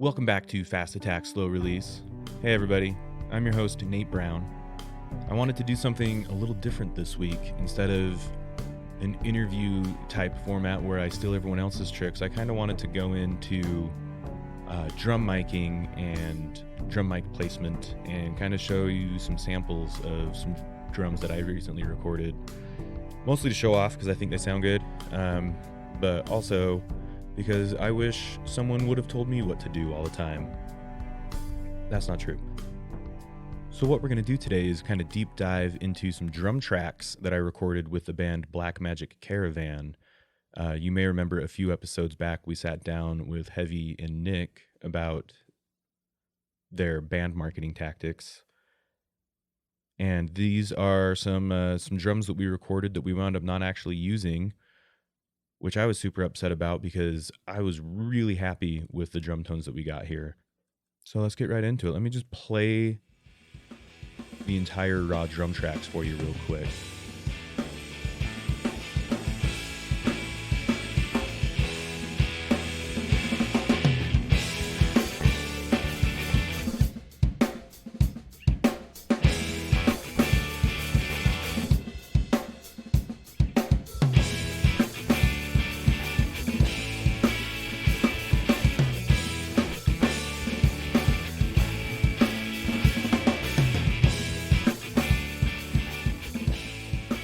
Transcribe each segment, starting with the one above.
Welcome back to Fast Attack Slow Release. Hey everybody, I'm your host Nate Brown. I wanted to do something a little different this week. Instead of an interview type format where I steal everyone else's tricks, I kind of wanted to go into drum miking and drum mic placement and kind of show you some samples of some drums that I recently recorded. Mostly to show off because I think they sound good, but also because I wish someone would have told me what to do all the time. That's not true. So what we're going to do today is kind of deep dive into some drum tracks that I recorded with the band Black Magic Caravan. You may remember a few episodes back we sat down with Heavy and Nick about their band marketing tactics. And these are some drums that we recorded that we wound up not actually using, which I was super upset about because I was really happy with the drum tones that we got here. So let's get right into it. Let me just play the entire raw drum tracks for you real quick.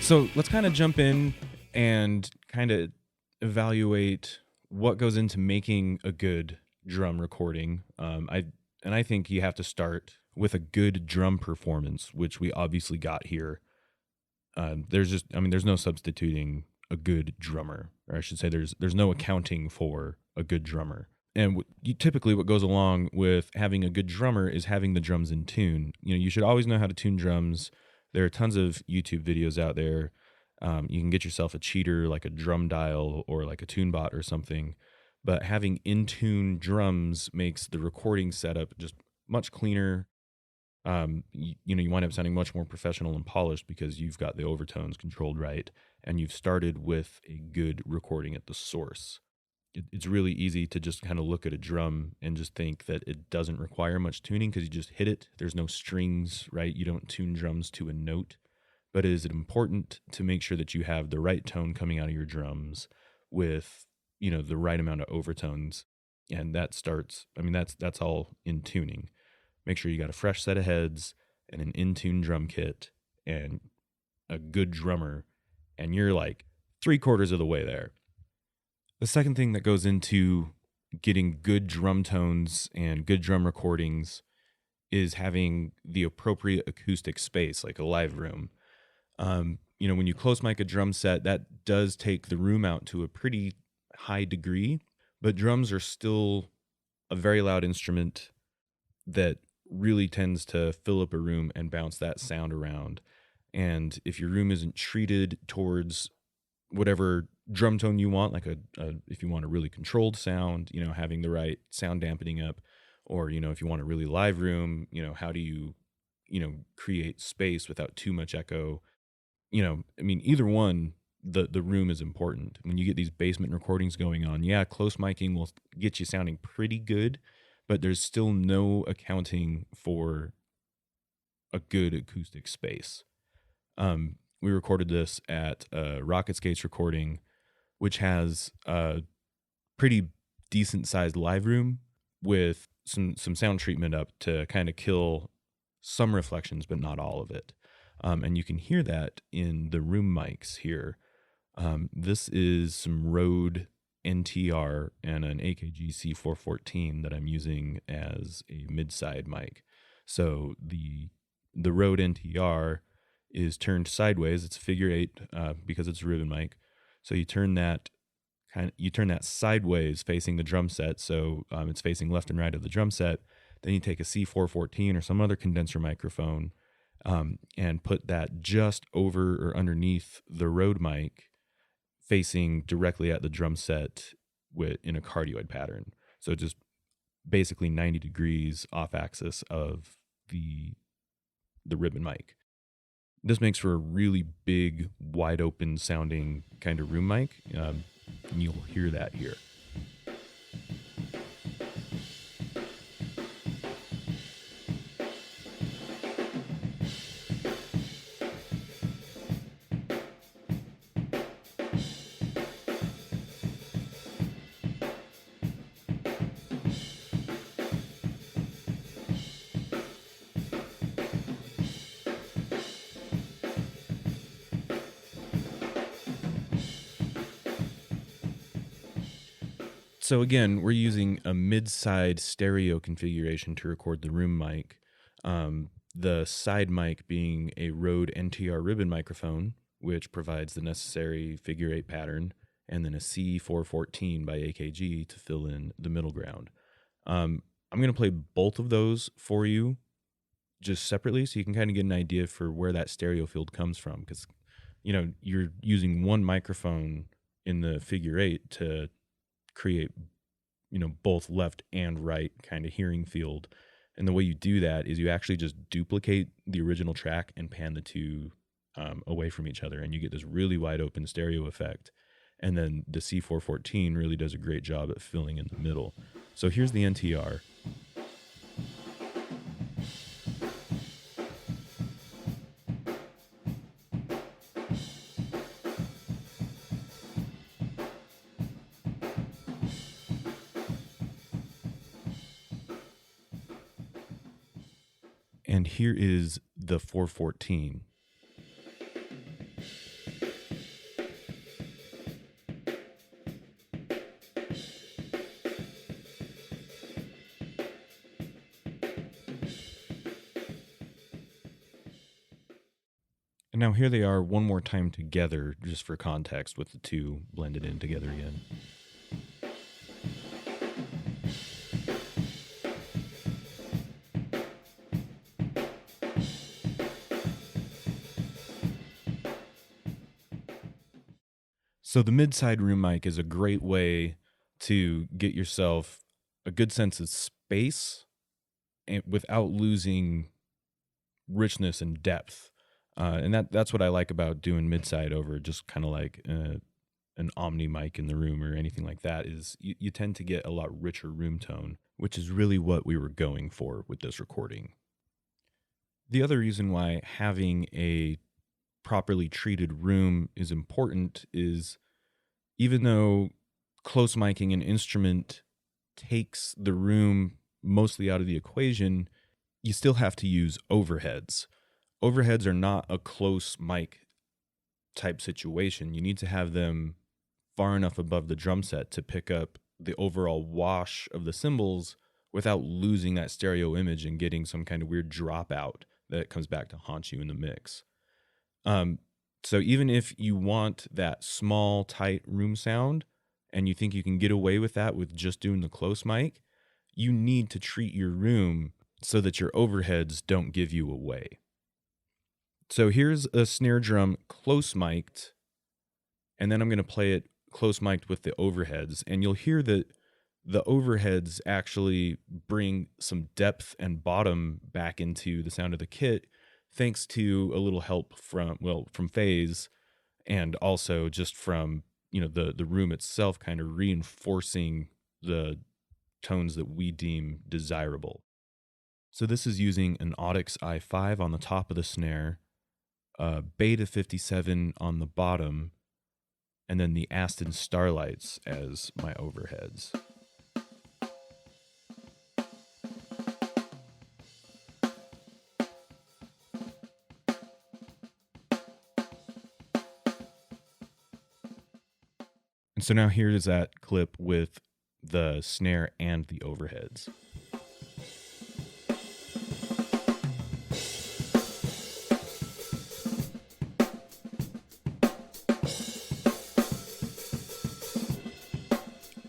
So let's kind of jump in and kind of evaluate what goes into making a good drum recording. I think you have to start with a good drum performance, which we obviously got here. There's no substituting a good drummer, or I should say, there's no accounting for a good drummer. And typically what goes along with having a good drummer is having the drums in tune. You should always know how to tune drums. There are tons of YouTube videos out there. You can get yourself a cheater like a drum dial or like a TuneBot or something. But having in-tune drums makes the recording setup just much cleaner. You wind up sounding much more professional and polished because you've got the overtones controlled right, and you've started with a good recording at the source. It's really easy to just kind of look at a drum and just think that it doesn't require much tuning because you just hit it. There's no strings, right? You don't tune drums to a note. But is it important to make sure that you have the right tone coming out of your drums with, the right amount of overtones? And that's all in tuning. Make sure you got a fresh set of heads and an in-tune drum kit and a good drummer, and you're like 3/4 of the way there. The second thing that goes into getting good drum tones and good drum recordings is having the appropriate acoustic space, like a live room. When you close mic a drum set, that does take the room out to a pretty high degree, but drums are still a very loud instrument that really tends to fill up a room and bounce that sound around. And if your room isn't treated towards whatever drum tone you want, like if you want a really controlled sound, having the right sound dampening up, or if you want a really live room, how do you create space without too much echo? Either one, the room is important. When you get these basement recordings going on, close miking will get you sounding pretty good, but there's still no accounting for a good acoustic space. We recorded this at Rocket Skates Recording, which has a pretty decent sized live room with some sound treatment up to kind of kill some reflections, but not all of it. And you can hear that in the room mics here. This is some Rode NTR and an AKG C414 that I'm using as a mid-side mic. So the Rode NTR is turned sideways. It's a figure 8 because it's a ribbon mic. So you turn that sideways facing the drum set, so it's facing left and right of the drum set. Then you take a C414 or some other condenser microphone and put that just over or underneath the Rode mic, facing directly at the drum set in a cardioid pattern. So just basically 90 degrees off axis of the ribbon mic. This makes for a really big, wide open sounding kind of room mic. And you'll hear that here. So again, we're using a mid-side stereo configuration to record the room mic. The side mic being a Rode NTR ribbon microphone, which provides the necessary figure eight pattern, and then a C414 by AKG to fill in the middle ground. I'm going to play both of those for you just separately so you can kind of get an idea for where that stereo field comes from, because you're using one microphone in the figure eight to create both left and right kind of hearing field. And the way you do that is you actually just duplicate the original track and pan the two away from each other, and you get this really wide open stereo effect. And then the C414 really does a great job at filling in the middle. So here's the NTR. And here is the 414. And now here they are one more time together, just for context, with the two blended in together again. So the mid-side room mic is a great way to get yourself a good sense of space and without losing richness and depth. And that's what I like about doing mid-side over just kind of like an Omni mic in the room or anything like that, is you tend to get a lot richer room tone, which is really what we were going for with this recording. The other reason why having a properly treated room is important is, even though close miking an instrument takes the room mostly out of the equation, you still have to use overheads. Overheads are not a close mic type situation. You need to have them far enough above the drum set to pick up the overall wash of the cymbals without losing that stereo image and getting some kind of weird dropout that comes back to haunt you in the mix. So even if you want that small, tight room sound and you think you can get away with that with just doing the close mic, you need to treat your room so that your overheads don't give you away. So here's a snare drum close mic'd, and then I'm going to play it close mic'd with the overheads, and you'll hear that the overheads actually bring some depth and bottom back into the sound of the kit, thanks to a little help from phase, and also just from the room itself kind of reinforcing the tones that we deem desirable. So this is using an Audix i5 on the top of the snare, Beta 57 on the bottom, and then the Aston Starlights as my overheads. And so now here's that clip with the snare and the overheads.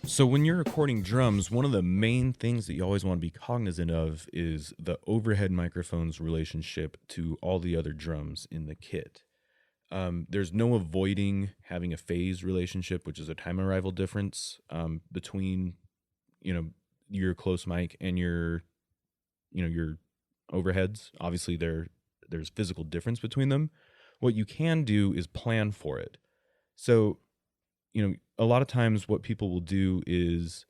So when you're recording drums, one of the main things that you always want to be cognizant of is the overhead microphone's relationship to all the other drums in the kit. There's no avoiding having a phase relationship, which is a time arrival difference between your close mic and your overheads. Obviously there's physical difference between them. What you can do is plan for it. So a lot of times what people will do is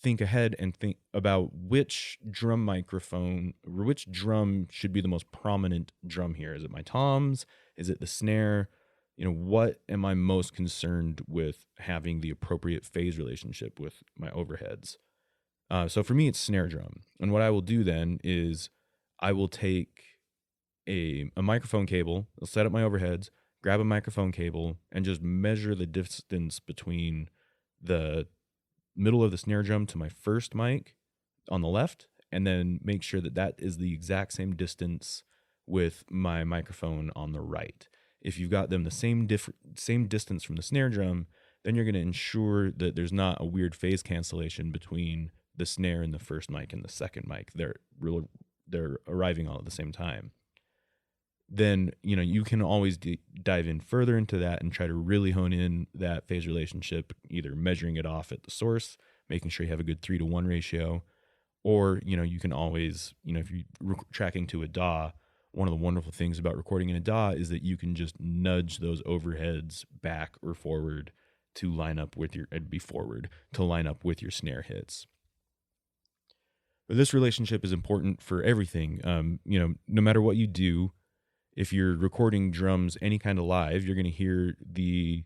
think ahead and think about which drum microphone or which drum should be the most prominent drum here. Is it my toms? Is it the snare? What am I most concerned with having the appropriate phase relationship with my overheads? So for me, it's snare drum. And what I will do then is I will take a microphone cable, I'll set up my overheads, grab a microphone cable, and just measure the distance between the middle of the snare drum to my first mic on the left, and then make sure that that is the exact same distance with my microphone on the right. If you've got them the same distance from the snare drum, then you're going to ensure that there's not a weird phase cancellation between the snare and the first mic and the second mic. They're arriving all at the same time. Then you can always dive in further into that and try to really hone in that phase relationship, either measuring it off at the source, making sure you have a good 3-to-1 ratio, or you can always, if you're tracking to a DAW, one of the wonderful things about recording in a DAW is that you can just nudge those overheads back or forward to line up with your snare hits. But this relationship is important for everything. No matter what you do, if you're recording drums any kind of live, you're going to hear the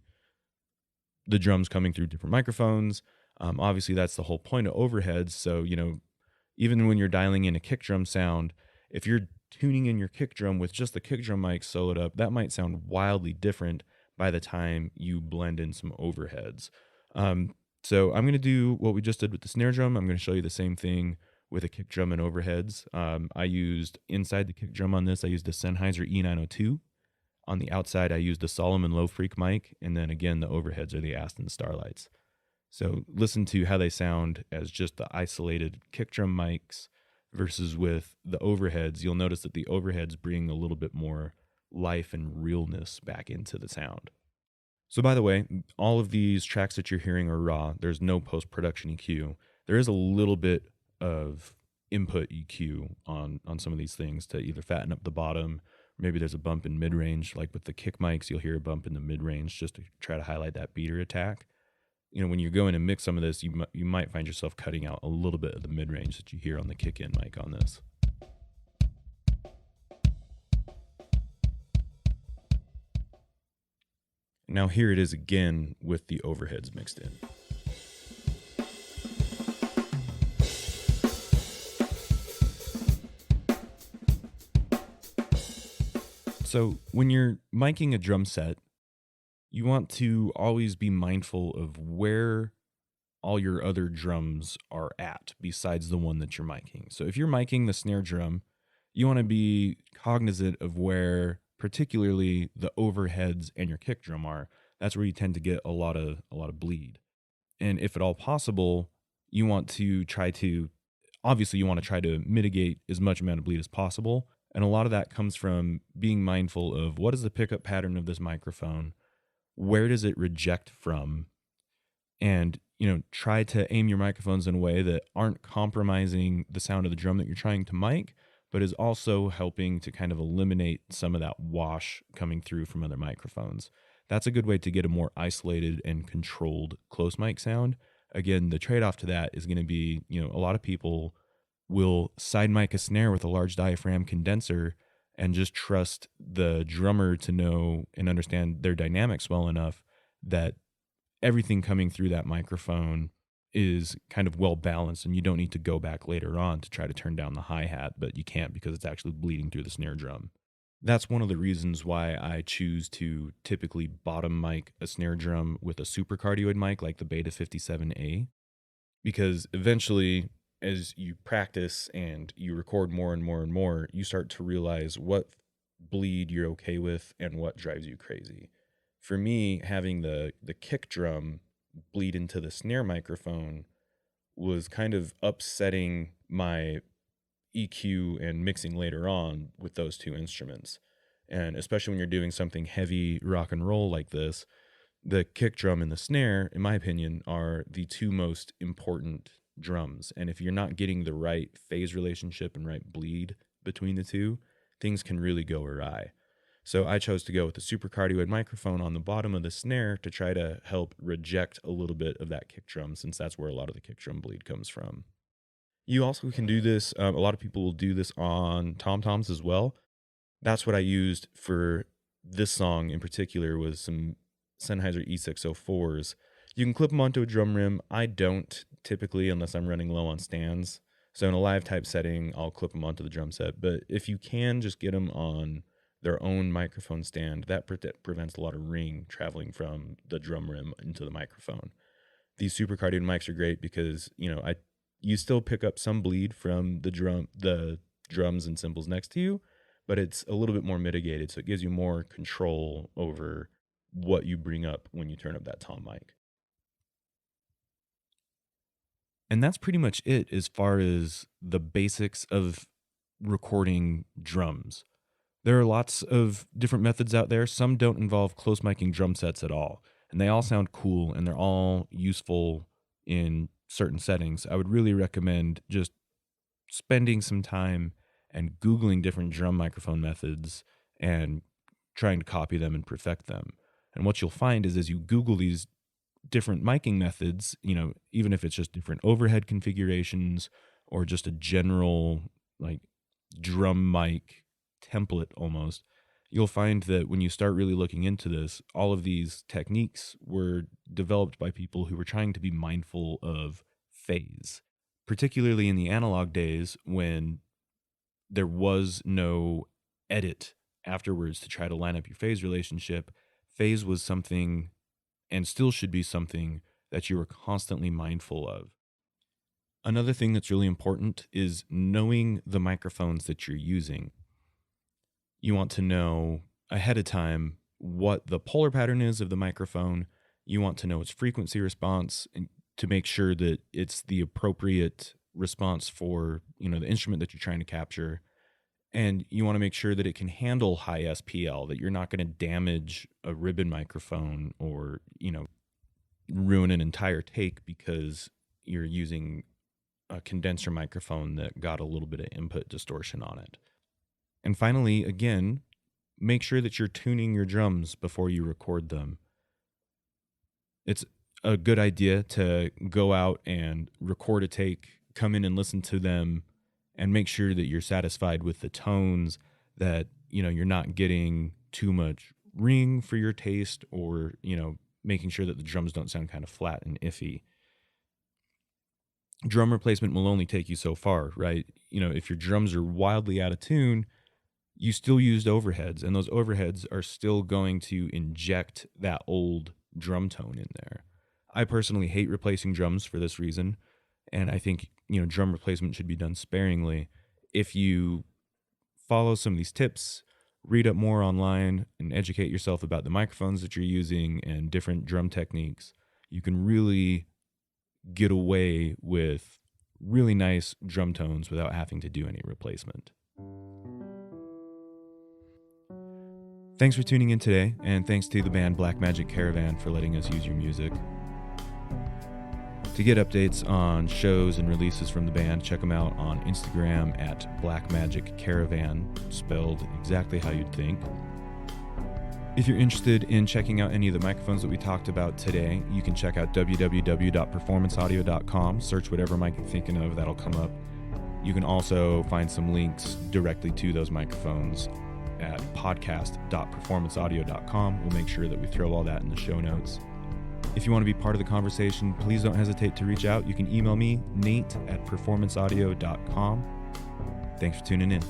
drums coming through different microphones. Obviously, that's the whole point of overheads. So, even when you're dialing in a kick drum sound, if you're tuning in your kick drum with just the kick drum mic soloed up, that might sound wildly different by the time you blend in some overheads. So I'm going to do what we just did with the snare drum. I'm going to show you the same thing with a kick drum and overheads. I used inside the kick drum on this, I used a Sennheiser E902. On the outside, I used the Solomon Low Freak mic, and then again, the overheads are the Aston Starlights. So listen to how they sound as just the isolated kick drum mics versus with the overheads. You'll notice that the overheads bring a little bit more life and realness back into the sound. So by the way, all of these tracks that you're hearing are raw. There's no post-production EQ. There is a little bit of input EQ on some of these things to either fatten up the bottom. Maybe there's a bump in mid-range. Like with the kick mics, you'll hear a bump in the mid-range just to try to highlight that beater attack. When you go in and mix some of this, you might find yourself cutting out a little bit of the mid-range that you hear on the kick-in mic on this. Now here it is again with the overheads mixed in. So when you're miking a drum set, you want to always be mindful of where all your other drums are at besides the one that you're miking. So if you're miking the snare drum, you want to be cognizant of where particularly the overheads and your kick drum are. That's where you tend to get a lot of bleed. And if at all possible, you want to try to mitigate as much amount of bleed as possible. And a lot of that comes from being mindful of what is the pickup pattern of this microphone, where does it reject from, and try to aim your microphones in a way that aren't compromising the sound of the drum that you're trying to mic, but is also helping to kind of eliminate some of that wash coming through from other microphones. That's a good way to get a more isolated and controlled close mic sound. Again, the trade-off to that is going to be, a lot of people will side mic a snare with a large diaphragm condenser and just trust the drummer to know and understand their dynamics well enough that everything coming through that microphone is kind of well balanced, and you don't need to go back later on to try to turn down the hi-hat, but you can't because it's actually bleeding through the snare drum. That's one of the reasons why I choose to typically bottom mic a snare drum with a supercardioid mic like the Beta 57A, because eventually, as you practice and you record more and more and more, you start to realize what bleed you're okay with and what drives you crazy. For me, having the kick drum bleed into the snare microphone was kind of upsetting my EQ and mixing later on with those two instruments. And especially when you're doing something heavy rock and roll like this, the kick drum and the snare, in my opinion, are the two most important drums. And if you're not getting the right phase relationship and right bleed between the two, things can really go awry. So I chose to go with the supercardioid microphone on the bottom of the snare to try to help reject a little bit of that kick drum, since that's where a lot of the kick drum bleed comes from. You also can do this, a lot of people will do this on tom-toms as well. That's what I used for this song in particular, was some Sennheiser E604s. You can clip them onto a drum rim. I don't typically, unless I'm running low on stands. So in a live type setting, I'll clip them onto the drum set. But if you can just get them on their own microphone stand, that prevents a lot of ring traveling from the drum rim into the microphone. These super cardioid mics are great because, you still pick up some bleed from the drums and cymbals next to you, but it's a little bit more mitigated, so it gives you more control over what you bring up when you turn up that tom mic. And that's pretty much it as far as the basics of recording drums. There are lots of different methods out there. Some don't involve close miking drum sets at all, and they all sound cool and they're all useful in certain settings. I would really recommend just spending some time and Googling different drum microphone methods and trying to copy them and perfect them. And what you'll find is as you Google these different miking methods, even if it's just different overhead configurations or just a general like drum mic template almost, you'll find that when you start really looking into this, all of these techniques were developed by people who were trying to be mindful of phase, particularly in the analog days when there was no edit afterwards to try to line up your phase relationship. Phase was something, and still should be something, that you were constantly mindful of. Another thing that's really important is knowing the microphones that you're using. You want to know ahead of time what the polar pattern is of the microphone. You want to know its frequency response and to make sure that it's the appropriate response for, the instrument that you're trying to capture. And you want to make sure that it can handle high SPL, that you're not going to damage a ribbon microphone or, ruin an entire take because you're using a condenser microphone that got a little bit of input distortion on it. And finally, again, make sure that you're tuning your drums before you record them. It's a good idea to go out and record a take, come in and listen to them, and make sure that you're satisfied with the tones, that, you're not getting too much ring for your taste, or, making sure that the drums don't sound kind of flat and iffy. Drum replacement will only take you so far, right? If your drums are wildly out of tune, you still used overheads, and those overheads are still going to inject that old drum tone in there. I personally hate replacing drums for this reason, and I think, drum replacement should be done sparingly. If you follow some of these tips, read up more online, and educate yourself about the microphones that you're using and different drum techniques, you can really get away with really nice drum tones without having to do any replacement. Thanks for tuning in today, and thanks to the band Black Magic Caravan for letting us use your music. To get updates on shows and releases from the band, check them out on Instagram at Black Magic Caravan, spelled exactly how you'd think. If you're interested in checking out any of the microphones that we talked about today, you can check out www.performanceaudio.com, search whatever mic you're thinking of, that'll come up. You can also find some links directly to those microphones at podcast.performanceaudio.com. We'll make sure that we throw all that in the show notes. If you want to be part of the conversation, please don't hesitate to reach out. You can email me, Nate@performanceaudio.com. Thanks for tuning in.